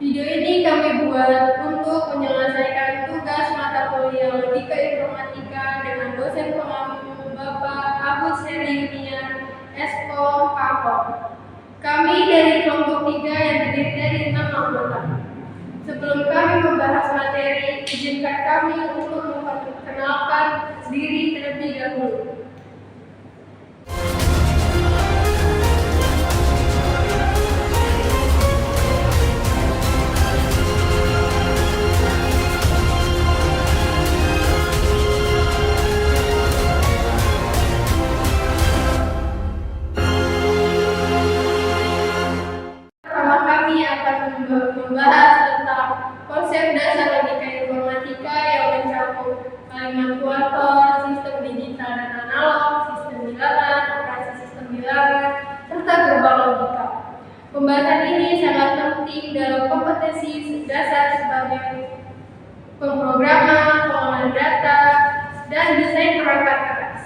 Video ini kami buat untuk menyelesaikan tugas mata kuliah Logika Informatika dengan dosen pengampu Bapak Abu Seriunian Eskom Kahok. Kami dari kelompok 3 yang terdiri dari 6 anggota. Sebelum kami membahas materi, izinkan kami untuk memperkenalkan diri terlebih dahulu. Kami akan membahas tentang konsep dasar logika informatika yang mencakup kalimat kuartal, sistem digital dan analog, sistem bilangan, operasi sistem bilangan, serta gerbang logika. Pembahasan ini sangat penting dalam kompetensi dasar sebagai pemrograman, pengolahan data, dan desain perangkat keras.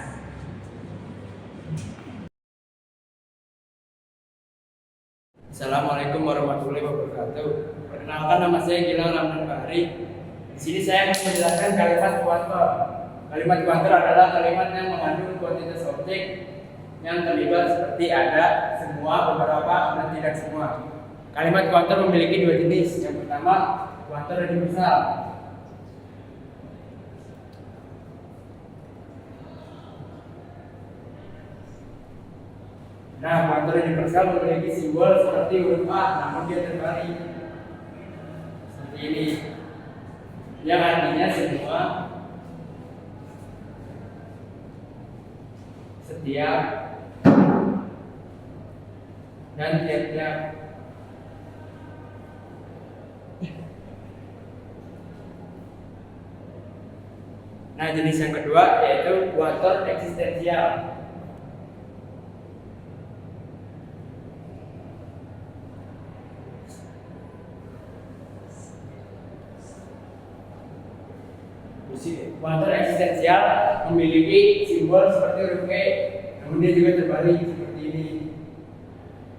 Assalamualaikum warahmatullahi wabarakatuh. Perkenalkan, nama saya Gilang Ramdan Bahri. Di sini saya akan menjelaskan kalimat kuantor. Kalimat kuantor adalah kalimat yang mengandung kuantitas objek yang terlibat seperti ada, semua, beberapa, dan tidak semua. Kalimat kuantor memiliki dua jenis. Yang pertama, kuantor universal. Nah, kuantor universal memiliki simbol seperti huruf A, namun dia terbalik seperti ini, yang artinya semua, setiap, dan tiap-tiap. Nah, jenis yang kedua yaitu kuantor eksistensial. Kuantor eksistensial memiliki simbol seperti huruf E, namun dia juga terbalik seperti ini,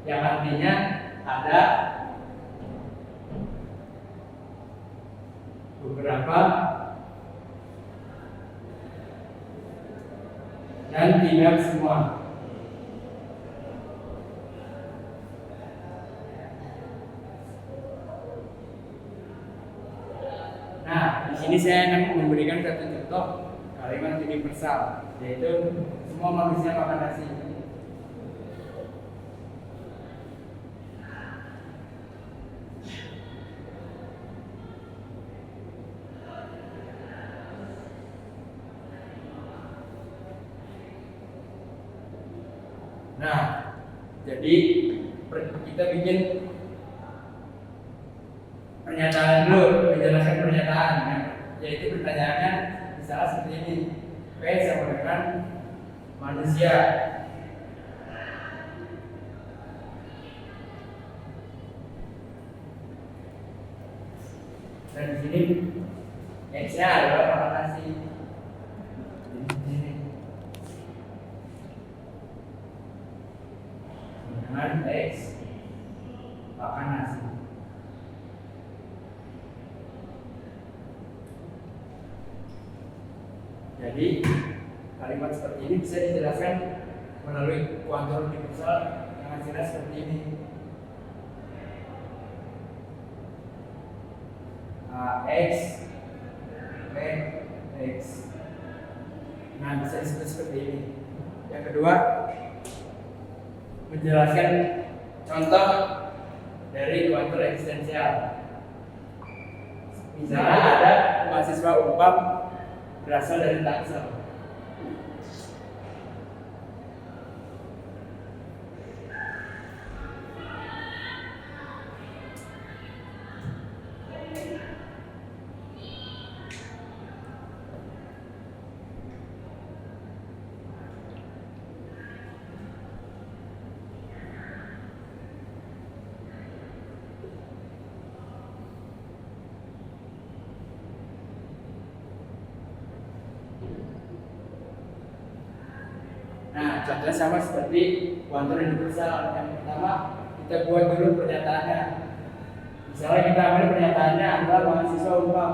yang artinya ada, beberapa, dan tidak semua. Nah, di sini saya akan memberikan satu contoh kalimat universal, yaitu semua manusia makan nasi. Nah, jadi kita bikin pernyataan dulu, menjelaskan pernyataan, yaitu pertanyaannya misalnya seperti ini: P sama dengan manusia. Dan di sini X-nya adalah makan nasi. Dengan X makan nasi. Jadi kalimat seperti ini bisa dijelaskan melalui kuantor universal yang hasilnya seperti ini. X, P, X. Nah, bisa disebut seperti ini. Yang kedua, menjelaskan contoh dari kuantor eksistensial. Misalnya ada mahasiswa Unpad berasal dari Tangsel. Nah, contohnya sama seperti kuantor universal. Yang pertama, kita buat dulu pernyataannya. Misalnya kita ambil pernyataannya adalah mahasiswa Unpam.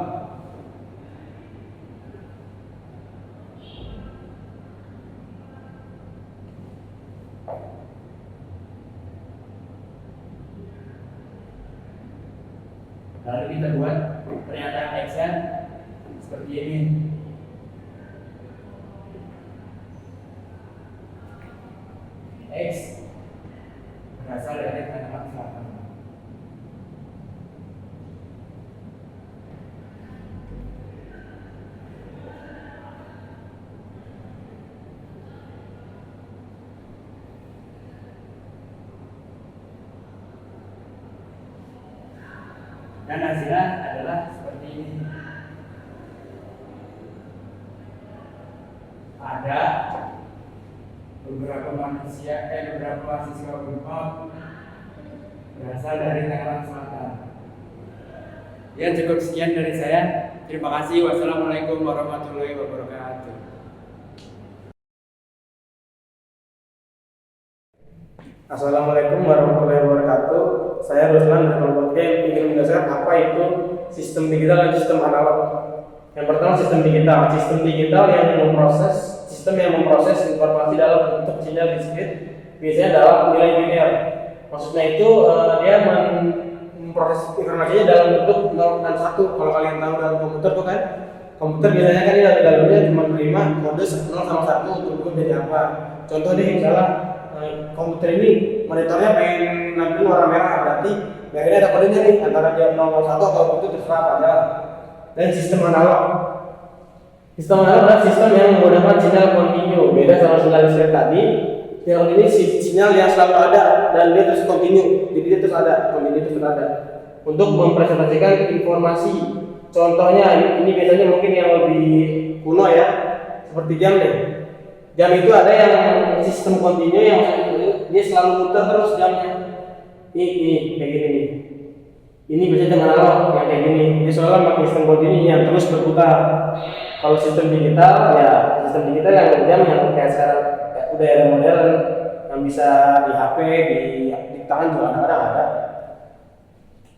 Lalu kita buat pernyataan X-nya seperti ini. X berasal dari Tangerang Selatan. Dan hasilnya adalah seperti ini. Ada beberapa mahasiswa Unpam berasal dari Tangerang Selatan. Ya, cukup sekian dari saya. Terima kasih. Wassalamualaikum warahmatullahi wabarakatuh. Assalamualaikum warahmatullahi wabarakatuh. Saya Ruslan dari kelompok G ingin menjelaskan apa itu sistem digital dan sistem analog. Yang pertama sistem digital yang memproses informasi dalam bentuk sinyal diskrit, biasanya dalam nilai linear. Maksudnya itu dia memproses informasinya dalam bentuk 0 dan 1. Kalau kalian tahu dalam komputer tuh kan, komputer biasanya kan di dalamnya cuma menerima kode 0 sama 1 untuk jadi apa. Contoh nih misalnya komputer ini monitornya pengen nampilin warna merah, berarti akhirnya ada kodenya nih antara dia 001 atau itu terserah pada. Dan sistem analog adalah sistem yang menggunakan sinyal kontinu, beda sama sinyal listrik tadi. Yang ini sinyal yang selalu ada dan dia terus kontinu, jadi dia terus ada, untuk mempresentasikan informasi. Contohnya ini biasanya mungkin yang lebih kuno ya, seperti jam nih. Jam itu ada yang sistem kontinu yang dia selalu muter terus jamnya. Ini kayak gini nih. Ini biasanya dengan analog yang kayak gini. Dia selalu pakai sistem kontinu yang terus berputar. Kalau sistem digital yang jam yang kayak sekarang udah ada modern yang bisa di HP, di tangan juga ada.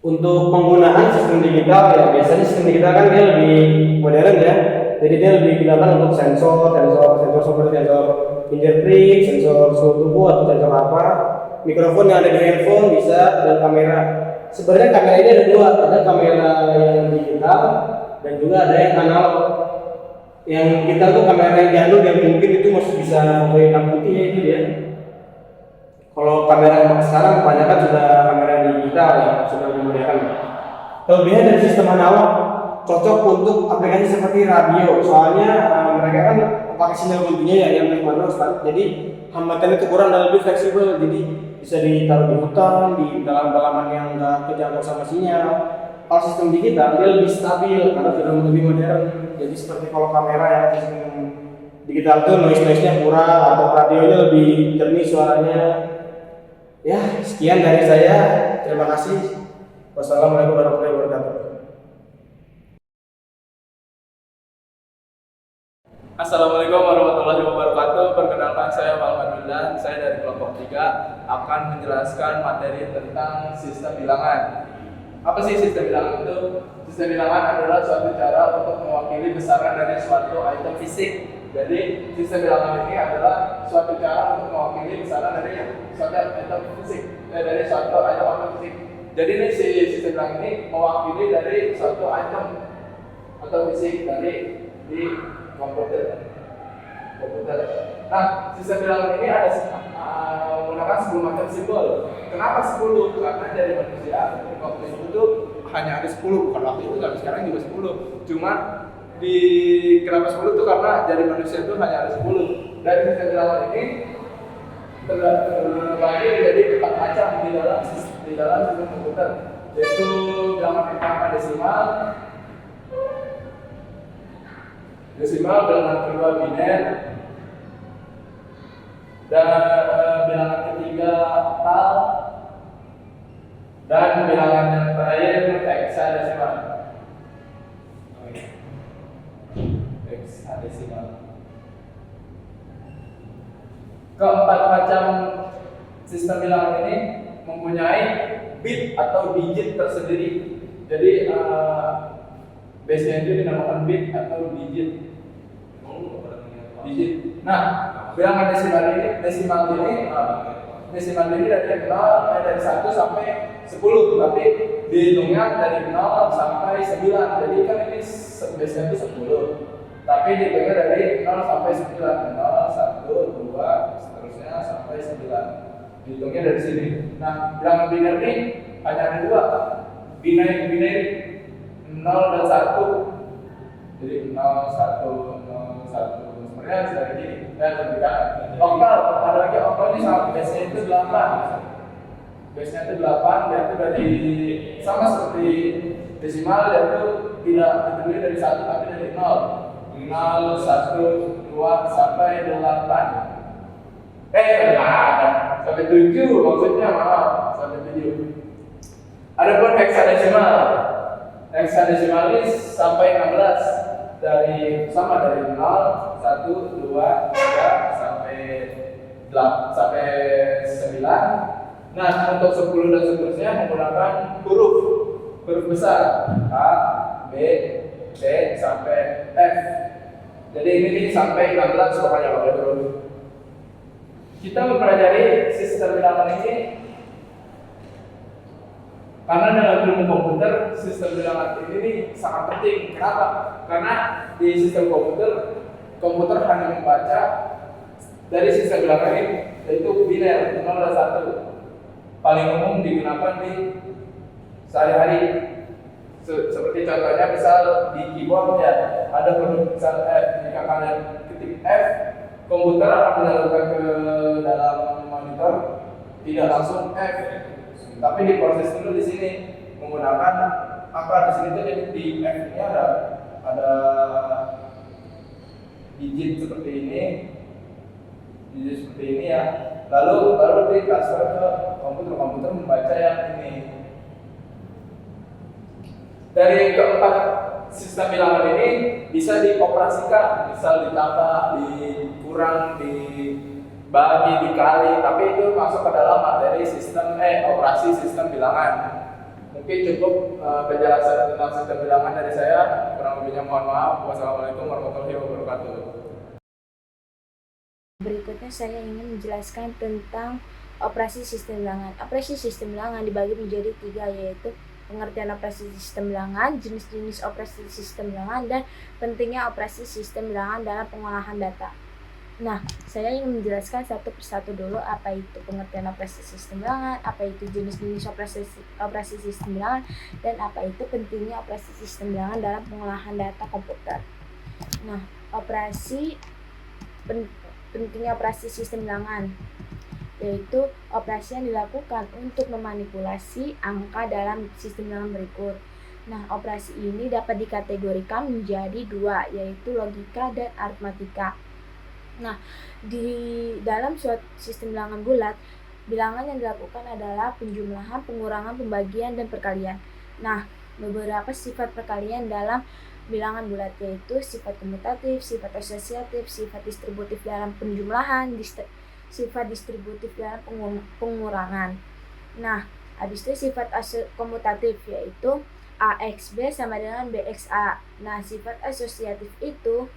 Untuk penggunaan sistem digital ya biasanya sistem digital kan dia lebih modern ya. Jadi dia lebih digunakan untuk sensor seperti sensor fingerprint, sensor suhu tubuh atau sensor apa, mikrofon yang ada di handphone bisa, dan kamera. Sebenarnya kamera ini ada dua, ada kamera yang digital dan juga ada yang analog. Yang digital tuh kamera yang jadul yang mungkin itu masih bisa foto hitam putih ya itu dia. Kalau kamera yang sekarang kebanyakan sudah kamera digital yang sudah lebih modern. Kelebihan dari sistem analog cocok untuk aplikasi seperti radio, soalnya mereka kan pakai sinyal kontinu ya yang terus jadi hambatannya itu kurang dan lebih fleksibel, jadi bisa ditaruh di hutan, di dalam-dalaman yang nggak kejangkau sama sinyal. Kalau sistem digital dia lebih stabil karena sudah lebih modern, jadi seperti kalau kamera yang sistem digital itu noise-nya kurang atau radionya lebih jernih suaranya. Ya, sekian dari saya, terima kasih. Wassalamualaikum warahmatullahi wabarakatuh. Assalamualaikum warahmatullahi wabarakatuh. Perkenalkan saya Muhammad Wildan. Saya dari kelompok 3 akan menjelaskan materi tentang sistem bilangan. Apa sih sistem bilangan itu? Sistem bilangan adalah suatu cara untuk mewakili besaran dari suatu item fisik. Jadi sistem bilangan ini adalah suatu cara untuk mewakili besaran dari suatu item fisik, dari suatu item fisik. Jadi ini sistem bilangan ini mewakili dari suatu item atau fisik dari di komputer. Nah, sistem bilangan ini ada menggunakan 10 macam simbol. Kenapa 10? Karena dari manusia waktu itu hanya ada 10, bukan waktu itu, tapi sekarang juga 10. Cuma kenapa 10 itu karena dari manusia itu hanya ada 10. Dari sistem bilangan ini terbagi menjadi 4 macam di dalam sistem komputer, yaitu bilangan angka desimal, bilangan kedua biner, dan bilangan ketiga oktal, dan bilangan yang terakhir hexadesimal. Keempat macam sistem bilangan ini mempunyai bit atau digit tersendiri. Jadi base-nya itu dinamakan bit atau digit. Nah, bilangan desimal ini dari 1 sampai 10, tapi dihitungnya dari 0 sampai 9. Jadi kan ini base-nya itu 10. Tapi dihitungnya dari 0 sampai 9. 0, 1, 2, seterusnya sampai 9. Dihitungnya dari sini. Nah, bilangan biner ini hanya ada 2. Binary 0 dan 1. Jadi 0, 1, 0, 1. Sebenarnya sudah begini. Dan memberikan oktal. Ada lagi oktal ini sama base-nya itu 8. Base-nya itu 8, dia itu dari sama seperti desimal, dia itu tidak terdiri dari 1 tapi dari 0. 0, 1, 2 sampai 8. Sampai 7 maksudnya, maaf, sampai 7. Adapun heksadesimal. Heksadesimal ini sampai 16 dari 0, 1, 2, 3 sampai 8 sampai 9. Nah, untuk 10 dan seterusnya menggunakan huruf besar A, B, C sampai F. Jadi ini sampai 16 pokoknya pakai huruf. Kita mempelajari sistem bilangan ini karena dalam ilmu komputer sistem bilangan ini sangat penting. Kenapa? Karena di sistem komputer hanya membaca dari sistem bilangan ini, yaitu biner 0 dan 1. Paling umum digunakan di sehari-hari. Seperti contohnya misal di keyboard ya ada huruf misal F. Jika kalian ketik F, komputer akan menyalurkan ke dalam monitor tidak langsung F, tapi diproses dulu di sini menggunakan apa di sini tuh di F ini ada digit seperti ini ya. Lalu baru ditransfer ke komputer membaca yang ini. Dari keempat sistem bilangan ini bisa dioperasikan, misal ditambah, dikurang, dibagi, dikali, tapi itu masuk ke dalam materi operasi sistem bilangan. Mungkin cukup penjelasan tentang sistem bilangan dari saya. Kurang lebihnya mohon maaf. Wassalamualaikum warahmatullahi wabarakatuh. Berikutnya saya ingin menjelaskan tentang operasi sistem bilangan. Operasi sistem bilangan dibagi menjadi 3, yaitu pengertian operasi sistem bilangan, jenis-jenis operasi sistem bilangan, dan pentingnya operasi sistem bilangan dalam pengolahan data. Nah, saya ingin menjelaskan satu persatu dulu apa itu pengertian operasi sistem bilangan, apa itu jenis-jenis operasi sistem bilangan, dan apa itu pentingnya operasi sistem bilangan dalam pengolahan data komputer. Nah, pentingnya operasi sistem bilangan yaitu operasi yang dilakukan untuk memanipulasi angka dalam sistem bilangan berikut. Nah, operasi ini dapat dikategorikan menjadi 2, yaitu logika dan aritmatika. Nah, di dalam suatu sistem bilangan bulat, bilangan yang dilakukan adalah penjumlahan, pengurangan, pembagian, dan perkalian. Nah, beberapa sifat perkalian dalam bilangan bulat yaitu sifat komutatif, sifat asosiatif, sifat distributif dalam penjumlahan, sifat distributif dalam pengurangan. Nah, habis itu sifat komutatif yaitu AXB sama dengan BXA. Nah, sifat asosiatif itu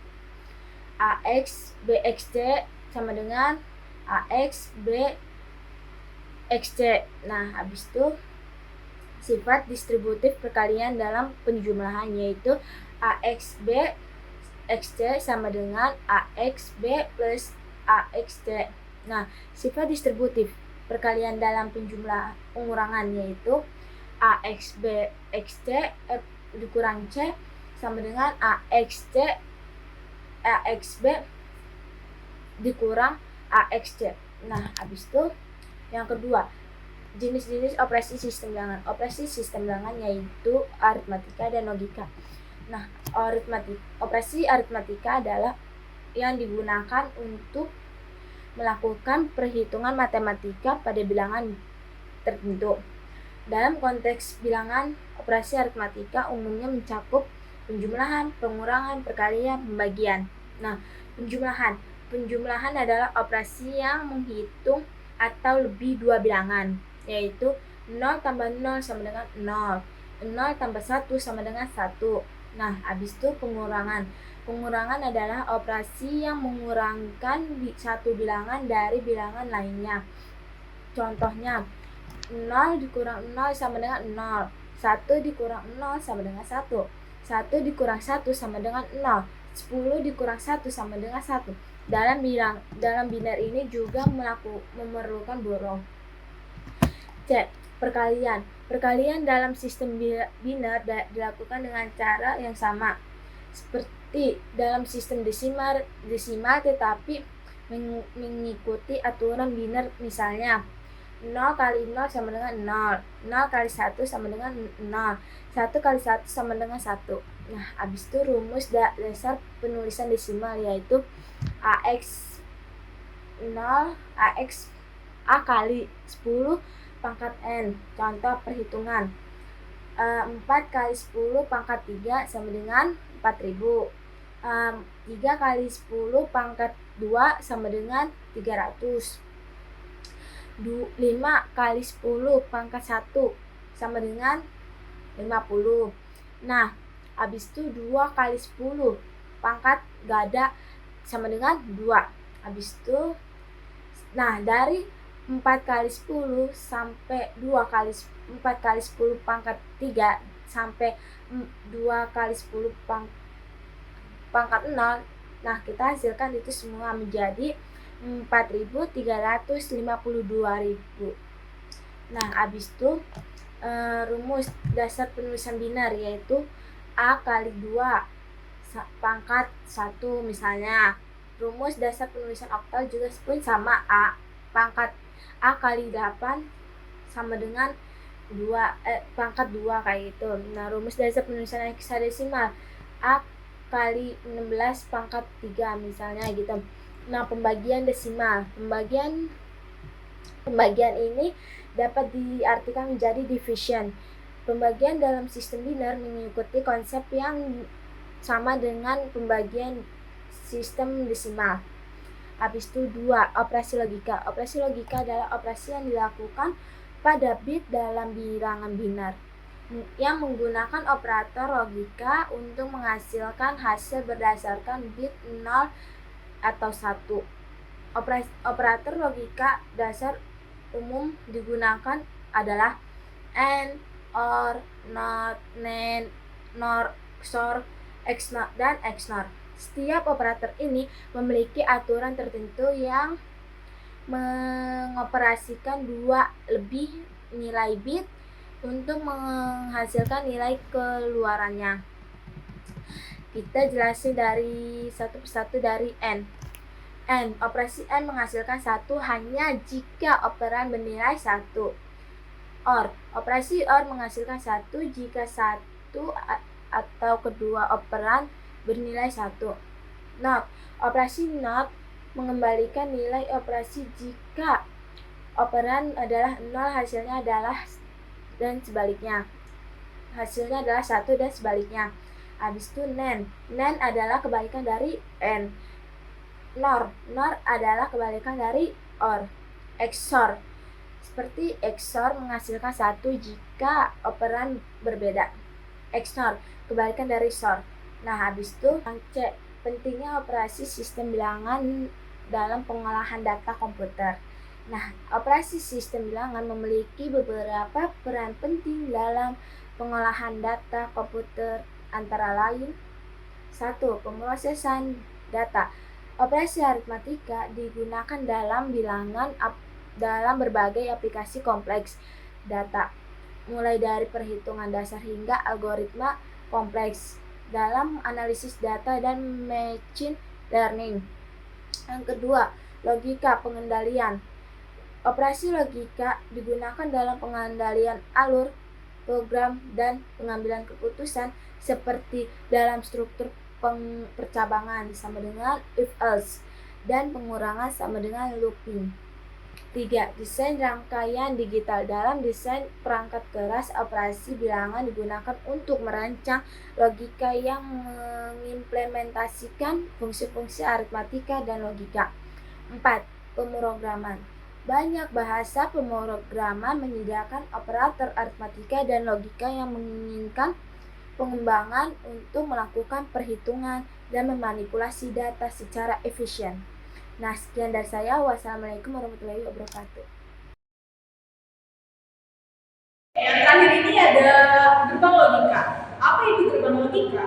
AX BXC sama dengan AX BXC. Nah, habis itu sifat distributif perkalian dalam penjumlahan yaitu AXB XC sama dengan AXB plus AXC. Nah, sifat distributif perkalian dalam pengurangan yaitu AXB XC dikurang C sama dengan AXB dikurang AXC. Nah, habis itu yang kedua, jenis-jenis operasi sistem bilangan. Operasi sistem bilangan yaitu aritmatika dan logika. Nah, operasi aritmatika adalah yang digunakan untuk melakukan perhitungan matematika pada bilangan tertentu. Dalam konteks bilangan, operasi aritmatika umumnya mencakup penjumlahan, pengurangan, perkalian, pembagian. Nah, penjumlahan adalah operasi yang menghitung atau lebih 2 bilangan, yaitu 0 tambah 0 sama dengan 0. 0 tambah 1 sama dengan 1. Nah, habis itu pengurangan. Pengurangan adalah operasi yang mengurangkan satu bilangan dari bilangan lainnya. Contohnya, 0 dikurang 0 sama dengan 0. 1 dikurang 0 sama dengan 1. 1 dikurang 1 sama dengan 0. 10 dikurang 1 sama dengan 1. Dalam biner ini juga memerlukan borong. C. Perkalian. Perkalian dalam sistem biner dilakukan dengan cara yang sama seperti dalam sistem desimal tetapi mengikuti aturan biner. Misalnya 0 kali 0 sama dengan 0, 0 kali 1 sama dengan 0, 1 kali 1 sama dengan 1. Nah, habis itu rumus dasar penulisan desimal yaitu AX 0 AX A kali 10 pangkat N. Contoh perhitungan, 4 kali 10 pangkat 3 sama dengan 4000. 3 kali 10 pangkat 2 sama dengan 300. 5 kali 10 pangkat 1 sama dengan 50. Nah, habis itu 2 kali 10 pangkat gada sama dengan 2. Habis itu, nah dari 4 kali 10 sampai 4 kali 10 pangkat 3 sampai 2 kali 10 pangkat 0. Nah, kita hasilkan itu semua menjadi 4.352.000. Nah, habis itu rumus dasar penulisan biner yaitu A kali 2 pangkat 1 misalnya. Rumus dasar penulisan oktal juga pun sama, A kali 8 sama dengan 2 pangkat 2 kayak gitu. Nah, rumus dasar penulisan heksadesimal A kali 16 pangkat 3 misalnya gitu. Nah, pembagian desimal. Pembagian ini dapat diartikan menjadi division. Pembagian dalam sistem biner mengikuti konsep yang sama dengan pembagian sistem desimal. Habis itu 2. Operasi logika. Operasi logika adalah operasi yang dilakukan pada bit dalam bilangan biner yang menggunakan operator logika untuk menghasilkan hasil berdasarkan bit 0 atau 1. Operator logika dasar umum digunakan adalah AND, OR, NOT, NAND, NOR, XOR, XNOR, dan XNOR. Setiap operator ini memiliki aturan tertentu yang mengoperasikan 2 lebih nilai bit untuk menghasilkan nilai keluarannya. Kita jelasin dari satu persatu dari N. Operasi N menghasilkan 1 hanya jika operan bernilai 1. OR. Operasi OR menghasilkan 1 jika 1 atau kedua operan bernilai 1. NOT. Operasi NOT mengembalikan nilai operasi jika operan adalah 0 hasilnya adalah dan sebaliknya. Hasilnya adalah 1 dan sebaliknya. Habis itu NAND. NAND adalah kebalikan dari N. NOR. NOR adalah kebalikan dari OR. XOR. Seperti XOR menghasilkan 1 jika operan berbeda. XNOR kebalikan dari XOR. Nah, habis itu C. Pentingnya operasi sistem bilangan dalam pengolahan data komputer. Nah, operasi sistem bilangan memiliki beberapa peran penting dalam pengolahan data komputer, antara lain 1. Pemrosesan data. Operasi aritmatika digunakan dalam bilangan dalam berbagai aplikasi kompleks data, mulai dari perhitungan dasar hingga algoritma kompleks dalam analisis data dan machine learning. Yang kedua, logika pengendalian. Operasi logika digunakan dalam pengendalian alur, program, dan pengambilan keputusan seperti dalam struktur percabangan sama dengan if-else dan pengurangan sama dengan looping. 3. Desain rangkaian digital. Dalam desain perangkat keras, operasi bilangan digunakan untuk merancang logika yang mengimplementasikan fungsi-fungsi aritmatika dan logika. 4. Pemrograman. Banyak bahasa pemrograman menyediakan operator aritmatika dan logika yang menginginkan pengembangan untuk melakukan perhitungan dan memanipulasi data secara efisien. Nah, sekian dari saya. Wassalamualaikum warahmatullahi wabarakatuh. Yang terakhir ini ada gerbang logika. Apa itu gerbang logika?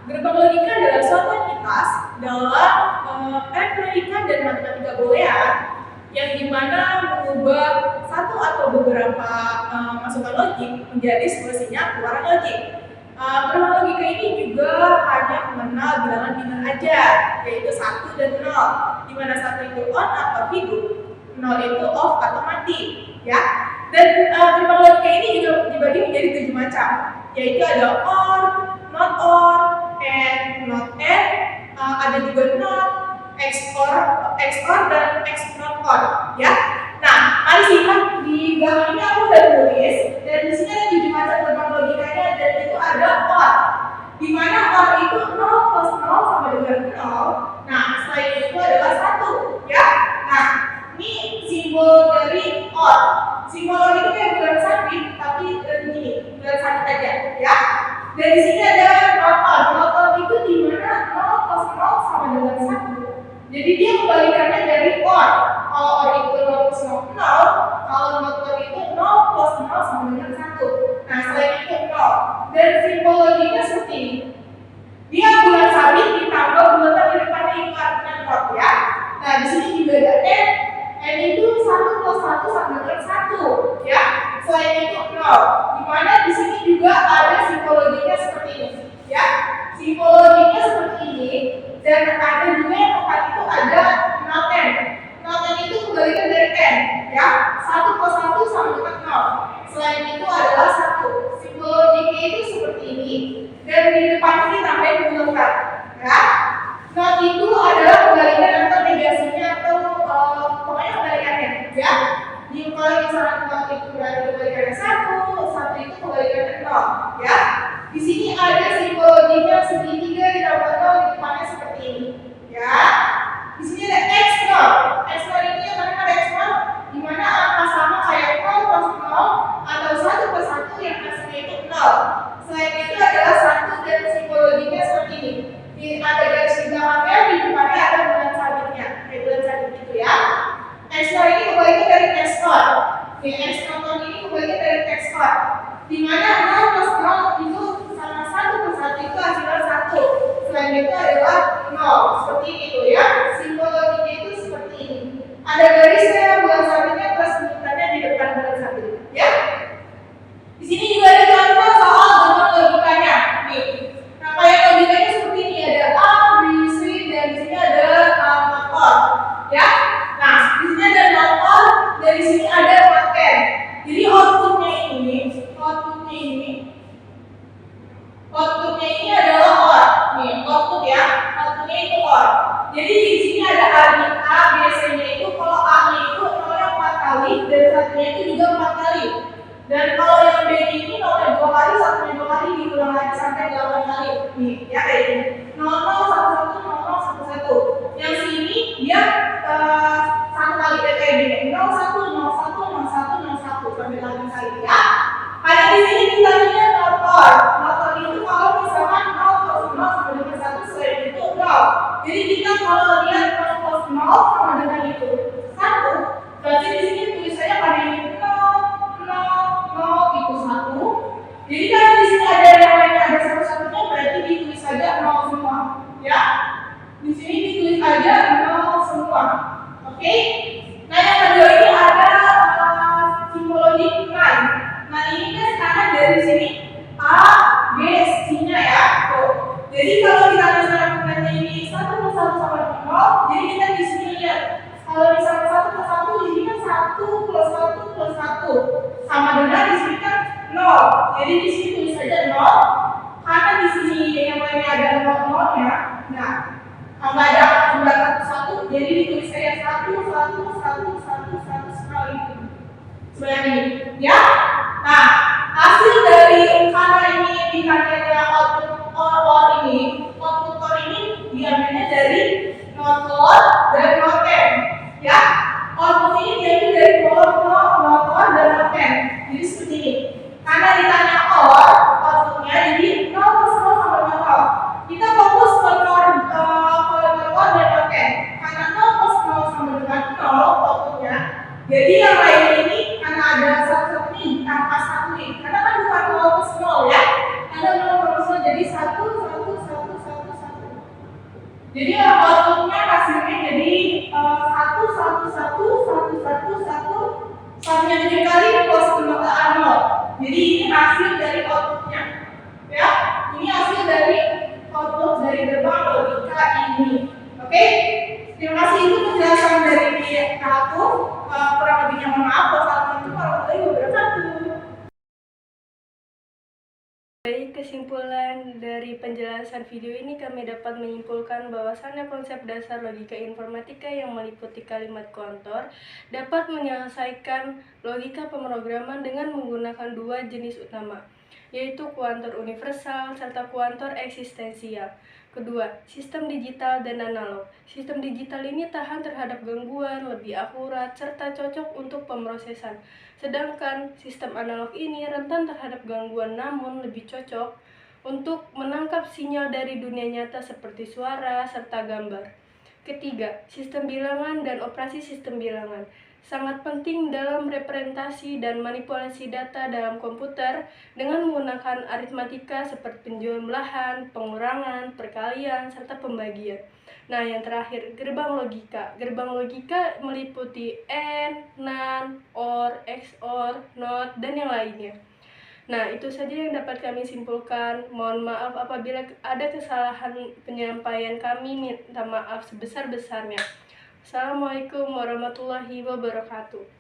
Gerbang logika adalah suatu entitas dalam elektronika dan matematika boolean yang dimana mengubah satu atau beberapa masukan logik menjadi sebuah sinyal keluaran logik. Gerbang logika ini juga hanya mengenal bilangan biner aja, yaitu 1 dan 0, di mana 1 itu on atau hidup, 0 itu off atau mati, ya. Dan gerbang logika ini juga dibagi menjadi 7 macam, yaitu ada or, not or, and not and, ada juga not, XOR dan X not or, ya. Nah, mari simak di belakang ini aku udah tulis, dan di sini ada 7 macam gerbang logikanya, dan itu ada or, di mana or itu 0 plus 0 sama dengan 0. Nah, selain itu adalah 1, ya. Nah, ini simbol dari or. Simbol or itu kayak bulan sabit, tapi begini, bulan sabit aja, ya. Dan di sini ada not or. Not or itu di mana 0 plus 0 sama dengan 1. Jadi dia kebalikannya dari or. Kalau or itu 0 plus 0, 0. Kalau not or itu 0 plus 0 sama dengan 1. Nah, selain itu 0. Dan simbol loginya seperti ini. Dia bulan sabit ditambah bulatan di depannya itu artinya not, ya. Nah, di sini juga ada n. N itu 1 plus 1 sama dengan 1, ya. Selain itu 0. Dimana di sini juga ada simbol loginya seperti ini, ya. Simbol loginya seperti ini. Dan ada juga yang tempat itu ada not n. Not n itu kebalikan dari n, ya. 1 plus 1 sama dengan 0. Selain itu adalah 1. Simbol logiknya itu seperti ini. Dan di depan ini tambahin bulatan, ya. Not itu adalah kebalikan atau negasinya atau pokoknya kebalikannya, ya. Di kalau misalnya not itu berarti kebalikannya 1, 1 itu kebalikannya 0, ya. Di sini ada simbol loginya segitiga ditambah 0 di depannya seperti ini, ya. Di sini ada x0. X0 itu yang mana ada x0 di mana angka sama kayak 0 plus 0 atau 1 plus 1 yang hasilnya itu 0. Selain itu adalah 1 dan simbol loginya seperti ini. Ada garis di belakangnya, di depannya ada bulan sabitnya, kayak bulan sabit gitu, ya. X0 ini kebalikan dari x0. X0 ini kebalikan dari x0. Di mana 0 plus 0 itu sama 1 plus 1 itu hasilnya 1. Selain itu adalah 0. Seperti itu, ya. Simbol logiknya itu seperti ini. Ada garisnya, bulan sabitnya plus bulannya di depan bulan sabit, ya. Di sini juga ada contoh soal gerbang logikanya. Nih. Nah, kayak logikanya seperti ini, ada A, B, C, dan di sini ada not or, ya. Nah, di sini ada not or, dan di sini ada not and. Jadi outputnya ini adalah or. Nih, output ya. Outputnya itu or. Jadi di sini ada A, biasanya itu kalau A-nya itu nolnya 4 kali dan satunya itu juga 4 kali. Dan kalau yang B ini nolnya 2 kali, satunya 2 kali diulang lagi sampai 8 kali. Nih, ya kayak ini. 00, 11, 00, 11. Yang sini dia 1 kali kayak gini. 01, 01, 01, 01 sampai 8 kali, ya. Kayak di sini ditanya not or. Not or itu kalau misalkan 0 plus 0 sama dengan 1 selain itu 0. Jadi kita kalau lihat 0 plus 0 sama dengan itu 1, berarti di sini tulisannya pada ini 0, 0 itu 1. Jadi kalau di sini ada yang lainnya ada satu-satunya berarti ditulis saja 0 semua, ya. Di sini ditulis aja 0 semua. Oke? Nah, yang kedua ini ada simbologi 9. Nah, ini kan sekarang dari sini A, B, C-nya, ya. Tuh. Jadi kalau kita misalnya ini 1 plus 1 sama dengan 0, jadi kita di sini lihat. Kalau misalnya 1 plus 1 di sini kan 1 plus 1 plus 1 sama dengan di sini kan 0. Jadi di sini tulis saja 0. Karena di sini yang lainnya ada 0-0-nya. Nah, tambah ada jumlah 1, jadi ditulis saja 1, 1, 1, 1, 1 sekali itu. Sebenarnya ini, ya. Nah, hasil dari karena ini dikatakan output or ini, output or ini diambilnya dari not or dan not and, ya. Output ini diambil Jadi outputnya hasilnya jadi satu satu satu satu satu satu satunya 7 kali plus permukaan nol. Jadi ini hasil dari outputnya, ya. Ini hasil dari output dari gerbang logika ini. Oke? Terima kasih, itu penjelasan dari aku. Kurang lebihnya mohon maaf. Wassalamualaikum warahmatullahi wabarakatuh. Baik, kesimpulan dari penjelasan video ini kami dapat menyimpulkan bahwasannya konsep dasar logika informatika yang meliputi kalimat kuantor dapat menyelesaikan logika pemrograman dengan menggunakan dua jenis utama, yaitu kuantor universal serta kuantor eksistensial. Kedua, sistem digital dan analog. Sistem digital ini tahan terhadap gangguan, lebih akurat, serta cocok untuk pemrosesan. Sedangkan sistem analog ini rentan terhadap gangguan namun lebih cocok untuk menangkap sinyal dari dunia nyata seperti suara serta gambar. Ketiga, sistem bilangan dan operasi sistem bilangan sangat penting dalam representasi dan manipulasi data dalam komputer dengan menggunakan aritmatika seperti penjumlahan, pengurangan, perkalian, serta pembagian. Nah, yang terakhir, gerbang logika. Gerbang logika meliputi AND, NAND, OR, XOR, NOT, dan yang lainnya. Nah, itu saja yang dapat kami simpulkan. Mohon maaf apabila ada kesalahan penyampaian kami, minta maaf sebesar-besarnya. Assalamualaikum warahmatullahi wabarakatuh.